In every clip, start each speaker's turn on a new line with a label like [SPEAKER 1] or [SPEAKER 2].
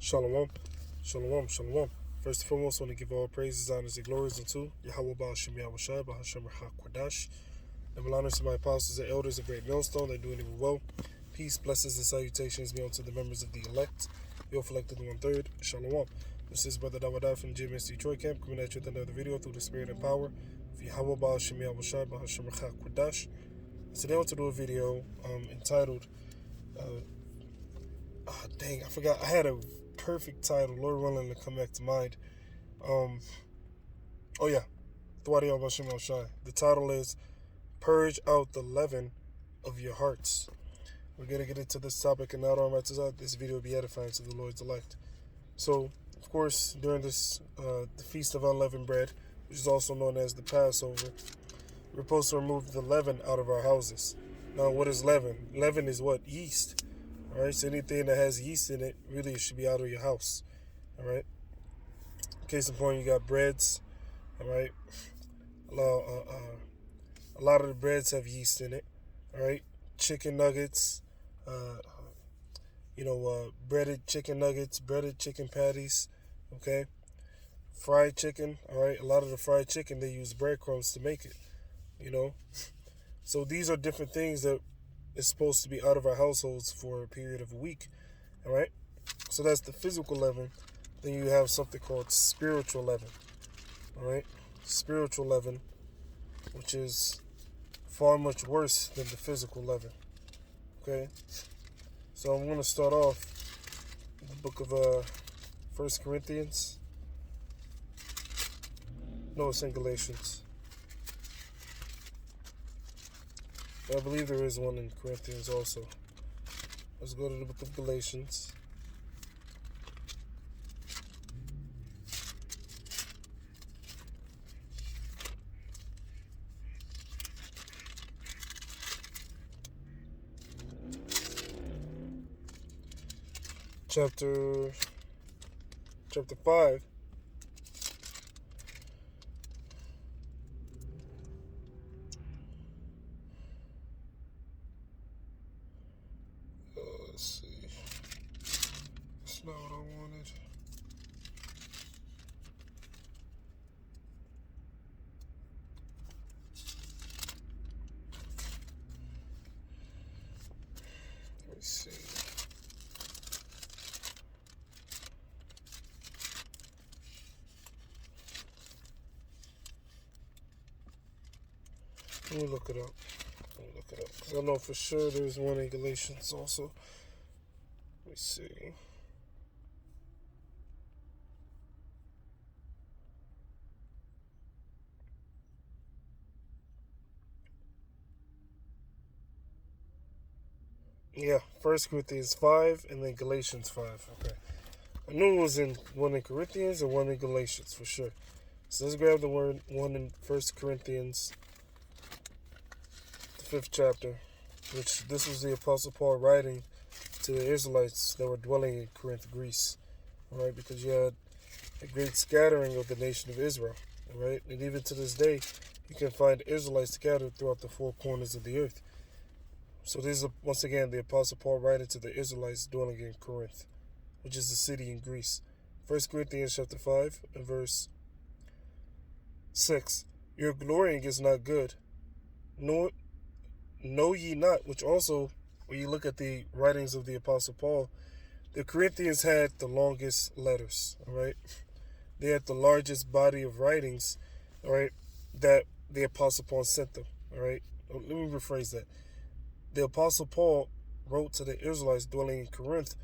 [SPEAKER 1] Shalom, shalom, shalom. First and foremost, I want to give all praises, honors, and glories unto YAHAWAH, SHAM, YAHAWASHI, QADASAH. And honors to my apostles and elders of Great Milestone. They're doing it well. Peace, blessings, and salutations be unto the members of the elect. The elected 1/3. Shalom. This is Brother Dawadah from GMS Detroit Camp, coming at you with another video through the spirit and power of YAHAWAH, SHAM, YAHAWASHI, QADASAH. Today I want to do a video entitled, I forgot. I had a perfect title, Lord willing, to come back to mind. The title is Purge Out the Leaven of Your Hearts. We're going to get into this topic, and now on right to this video will be edifying to the Lord's elect. So, of course, during this, the Feast of Unleavened Bread, which is also known as the Passover, we're supposed to remove the leaven out of our houses. Now, what is leaven? Leaven is what? Yeast. All right, so anything that has yeast in it really should be out of your house. All right. Case in point, you got breads. All right. A lot of the breads have yeast in it. All right. Chicken nuggets. Breaded chicken nuggets, breaded chicken patties. Okay. Fried chicken. All right. A lot of the fried chicken, they use breadcrumbs to make it. So these are different things that is supposed to be out of our households for a period of a week. All right. So that's the physical leaven. Then you have something called spiritual leaven. All right. Spiritual leaven, which is far much worse than the physical leaven. Okay. So I'm going to start off with the book of 1 Corinthians. No, it's in Galatians. I believe there is one in Corinthians also. Let's go to the book of Galatians. Chapter 5. Let's see. That's not what I wanted. Let's see. Let me look it up. Because I know for sure there's one in Galatians also. Let me see. Yeah, 1 Corinthians 5 and then Galatians 5. Okay. I knew it was in one in Corinthians and one in Galatians for sure. So let's grab the one in 1 Corinthians, the 5th chapter, which this was the Apostle Paul writing to the Israelites that were dwelling in Corinth, Greece. All right, because you had a great scattering of the nation of Israel. All right, and even to this day, you can find Israelites scattered throughout the four corners of the earth. So this is, once again, the Apostle Paul writing to the Israelites dwelling in Corinth, which is a city in Greece. 1 Corinthians chapter 5 and verse 6. Your glorying is not good. Know ye not, which also, when you look at the writings of the Apostle Paul, the Corinthians had the longest letters, all right? They had the largest body of writings, all right, that the Apostle Paul sent them, all right? Let me rephrase that. The Apostle Paul wrote to the Israelites dwelling in Corinth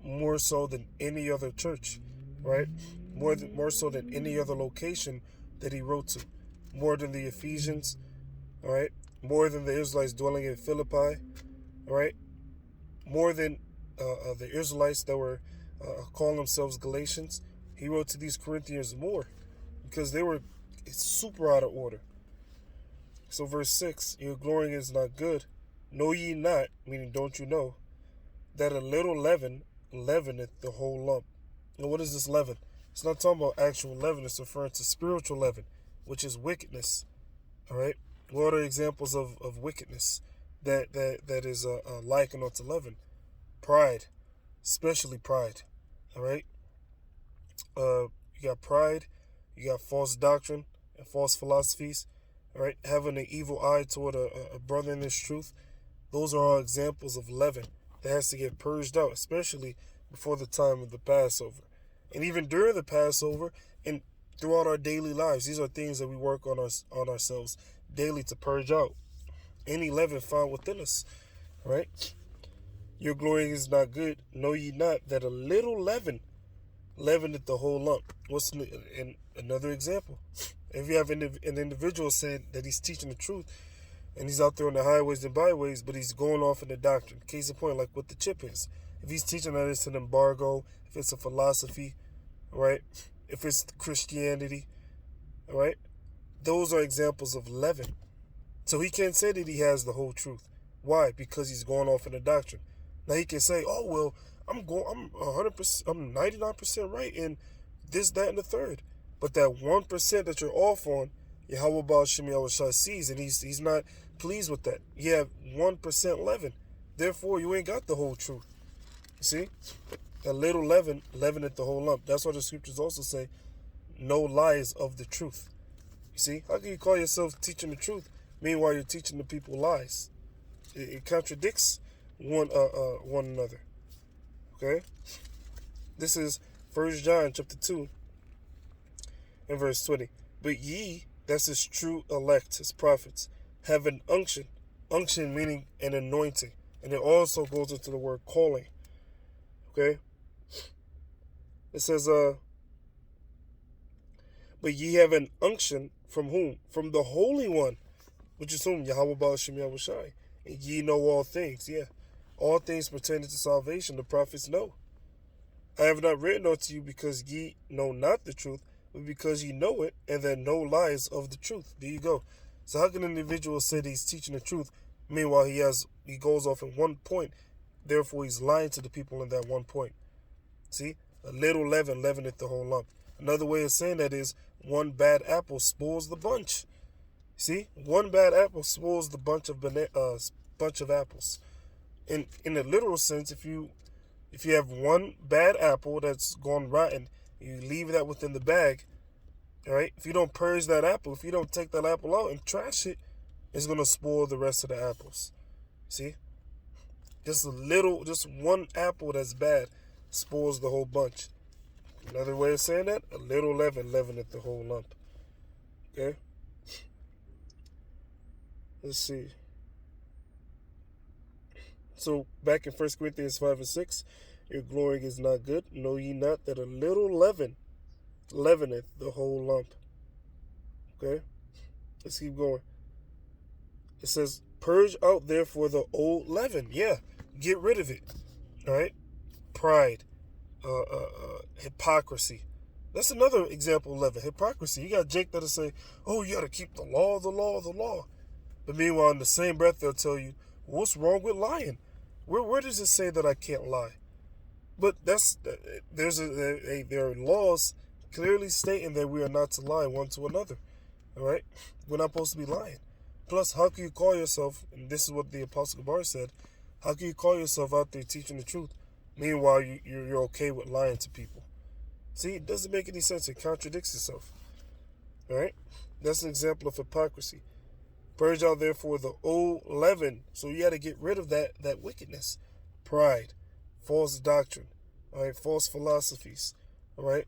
[SPEAKER 1] more so than any other church, right? More so than any other location that he wrote to. More than the Ephesians, all right? More than the Israelites dwelling in Philippi, all right? More than the Israelites that were calling themselves Galatians. He wrote to these Corinthians more because they were super out of order. So verse 6, your glorying is not good. Know ye not, meaning don't you know, that a little leaven leaveneth the whole lump. And what is this leaven? It's not talking about actual leaven. It's referring to spiritual leaven, which is wickedness. All right? What are examples of wickedness that is likened unto leaven? Pride, especially pride. All right. You got pride. You got false doctrine and false philosophies. All right. Having an evil eye toward a brother in this truth. Those are all examples of leaven that has to get purged out, especially before the time of the Passover. And even during the Passover and throughout our daily lives, these are things that we work on ourselves daily to purge out any leaven found within us. Right? Your glory is not good. Know ye not that a little leaven leaveneth the whole lump. What's another example? If you have an individual saying that he's teaching the truth, and he's out there on the highways and byways, but he's going off in the doctrine. Case in point, like what the chip is. If he's teaching that it's an embargo, if it's a philosophy, right? If it's Christianity, all right? Those are examples of leaven. So he can't say that he has the whole truth. Why? Because he's going off in the doctrine. Now he can say, "Oh well, I'm 100%, I'm 99% right in this, that, and the third." But that 1% that you're off on, YAHAWASHI sees, and he's not pleased with that. You have 1% leaven. Therefore, you ain't got the whole truth. You see? A little leaven leaveneth the whole lump. That's why the scriptures also say, no lies of the truth. You see? How can you call yourself teaching the truth, meanwhile you're teaching the people lies? It contradicts one another. Okay? This is 1 John chapter 2 and verse 20. But ye, that's his true elect, his prophets, have an unction. Unction meaning an anointing. And it also goes into the word calling. Okay? It says, but ye have an unction from whom? From the Holy One, which is whom? YAHAWASHI. And ye know all things. Yeah. All things pertaining to salvation, the prophets know. I have not written unto you because ye know not the truth, but because ye know it, and there no lies of the truth. There you go. So how can an individual say that he's teaching the truth, meanwhile he goes off in one point, therefore he's lying to the people in that one point? See? A little leaven leaveneth the whole lump. Another way of saying that is one bad apple spoils the bunch. See? One bad apple spoils the bunch of apples. In a literal sense, if you have one bad apple that's gone rotten, you leave that within the bag, all right? If you don't purge that apple, if you don't take that apple out and trash it, it's going to spoil the rest of the apples. See? Just one apple that's bad spoils the whole bunch. Another way of saying that, a little leaven leaveneth the whole lump. Okay? Let's see. So, back in 1 Corinthians 5 and 6, your glorying is not good. Know ye not that a little leaven leaveneth the whole lump? Okay? Let's keep going. It says, purge out therefore the old leaven. Yeah, get rid of it. All right? Pride. Hypocrisy. That's another example of leaven. Hypocrisy. You got Jake that'll say, oh, you got to keep the law, the law, the law. But meanwhile, in the same breath, they'll tell you, what's wrong with lying? Where does it say that I can't lie? But there are laws clearly stating that we are not to lie one to another. All right? We're not supposed to be lying. Plus, how can you call yourself, and this is what the Apostle Gabar said, how can you call yourself out there teaching the truth? Meanwhile, you're okay with lying to people. See, it doesn't make any sense. It contradicts itself. All right? That's an example of hypocrisy. Purge out therefore the old leaven. So you got to get rid of that wickedness. Pride. False doctrine. All right? False philosophies. All right?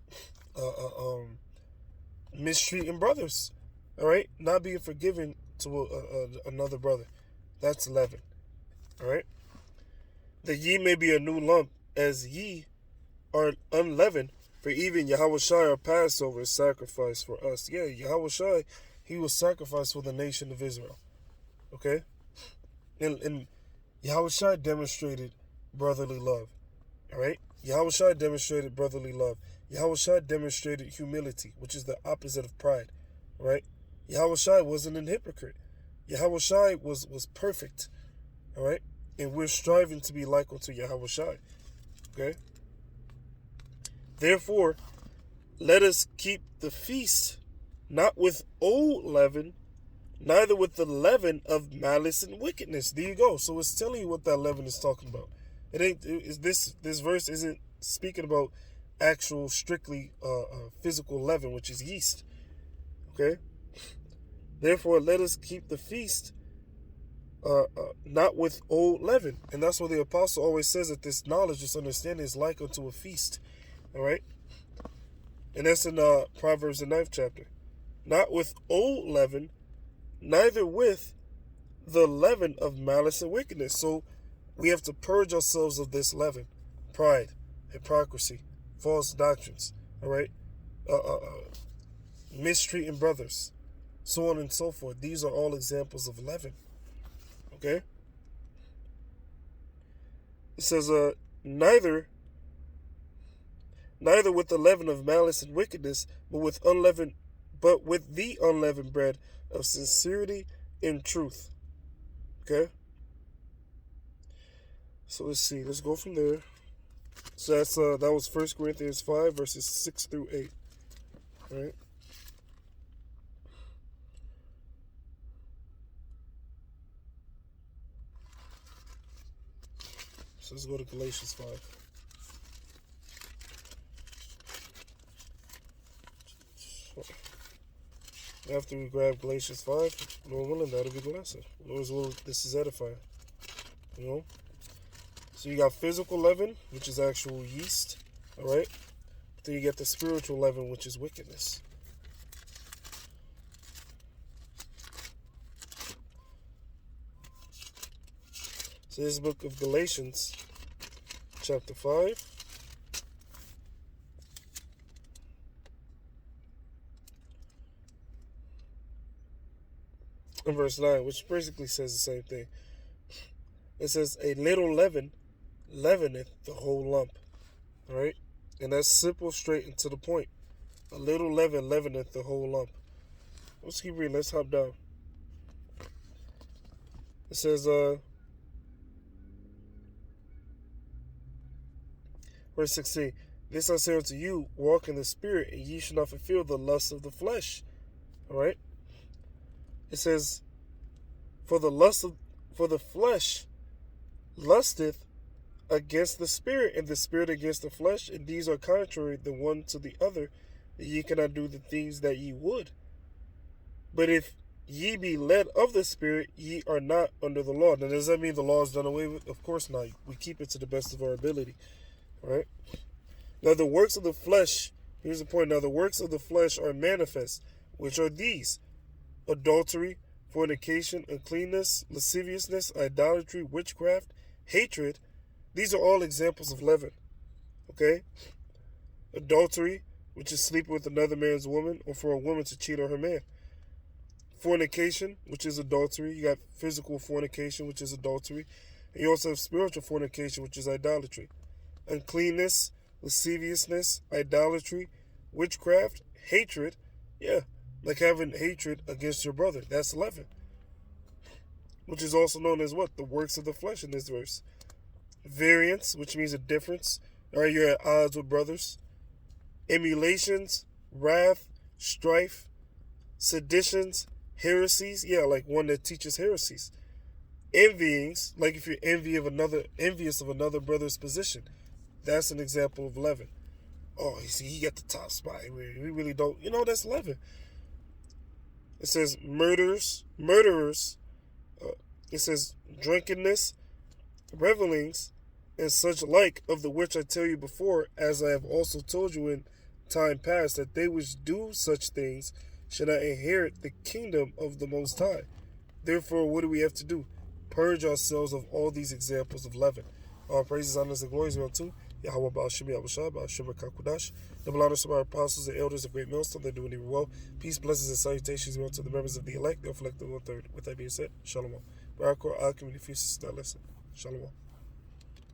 [SPEAKER 1] Mistreating brothers. All right? Not being forgiving to another brother. That's leaven. All right? That ye may be a new lump, as ye are unleavened, for even YAHAWASHI, our Passover, is sacrificed for us. Yeah, YAHAWASHI, he was sacrificed for the nation of Israel. Okay? And YAHAWASHI demonstrated brotherly love. All right? YAHAWASHI demonstrated brotherly love. YAHAWASHI demonstrated humility, which is the opposite of pride. Right? YAHAWASHI wasn't an hypocrite. YAHAWASHI was perfect. All right? And we're striving to be like unto YAHAWASHI. Okay? Therefore, let us keep the feast, not with old leaven, neither with the leaven of malice and wickedness. There you go. So it's telling you what that leaven is talking about. It ain't. This verse isn't speaking about actual strictly physical leaven, which is yeast. Okay? Therefore, let us keep the feast not with old leaven. And that's what the apostle always says, that this knowledge, this understanding is like unto a feast. All right? And that's in Proverbs, the 9th chapter. Not with old leaven, neither with the leaven of malice and wickedness. So we have to purge ourselves of this leaven. Pride, hypocrisy, false doctrines. All right? Mistreating brothers, so on and so forth. These are all examples of leaven. Okay? It says, neither with the leaven of malice and wickedness, but with the unleavened bread of sincerity and truth. Okay? So let's see. Let's go from there. So that was 1 Corinthians 5, verses 6 through 8. All right? So let's go to Galatians 5. After we grab Galatians 5, Lord willing, that'll be the lesson. Lord's will, this is edifying. You know? So you got physical leaven, which is actual yeast. Alright? Then you get the spiritual leaven, which is wickedness. So this book of Galatians, chapter 5. And verse 9, which basically says the same thing. It says, a little leaven leaveneth the whole lump. Alright? And that's simple, straight and to the point. A little leaven leaveneth the whole lump. Let's keep reading. Let's hop down. It says, verse 16, this I say unto you, walk in the Spirit, and ye shall not fulfill the lust of the flesh. Alright? It says, for the flesh lusteth against the Spirit, and the Spirit against the flesh, and these are contrary the one to the other, that ye cannot do the things that ye would. But if ye be led of the Spirit, ye are not under the law. Now, does that mean the law is done away with? Of course not. We keep it to the best of our ability. All right? Now, the works of the flesh, here's the point. Now, the works of the flesh are manifest, which are these: adultery, fornication, uncleanness, lasciviousness, idolatry, witchcraft, hatred. These are all examples of leaven. Okay? Adultery, which is sleeping with another man's woman, or for a woman to cheat on her man. Fornication, which is adultery. You got physical fornication, which is adultery. And you also have spiritual fornication, which is idolatry. Uncleanness, lasciviousness, idolatry, witchcraft, hatred. Yeah, like having hatred against your brother. That's leaven. Which is also known as what? The works of the flesh in this verse. Variance, which means a difference. All right, you're at odds with brothers. Emulations, wrath, strife, seditions, heresies. Yeah, like one that teaches heresies. Envyings, like if you're envious of another brother's position. That's an example of leaven. Oh, you see, he got the top spot. We really don't. You know, that's leaven. It says murderers. It says drunkenness, revelings, and such like, of the which I tell you before, as I have also told you in time past, that they which do such things shall not inherit the kingdom of the Most High. Therefore, what do we have to do? Purge ourselves of all these examples of leaven. All praises, honors, and glories be unto YAHAWAH, YAHAWASHI, QADASAH. Double honors to our apostles and elders of Great Milestone. They're doing even well. Peace, blessings, and salutations be unto the members of the elect. They'll reflect the 1/3. With that being said, Shalom. RAWCHAA, community feast, that lesson. Shalom.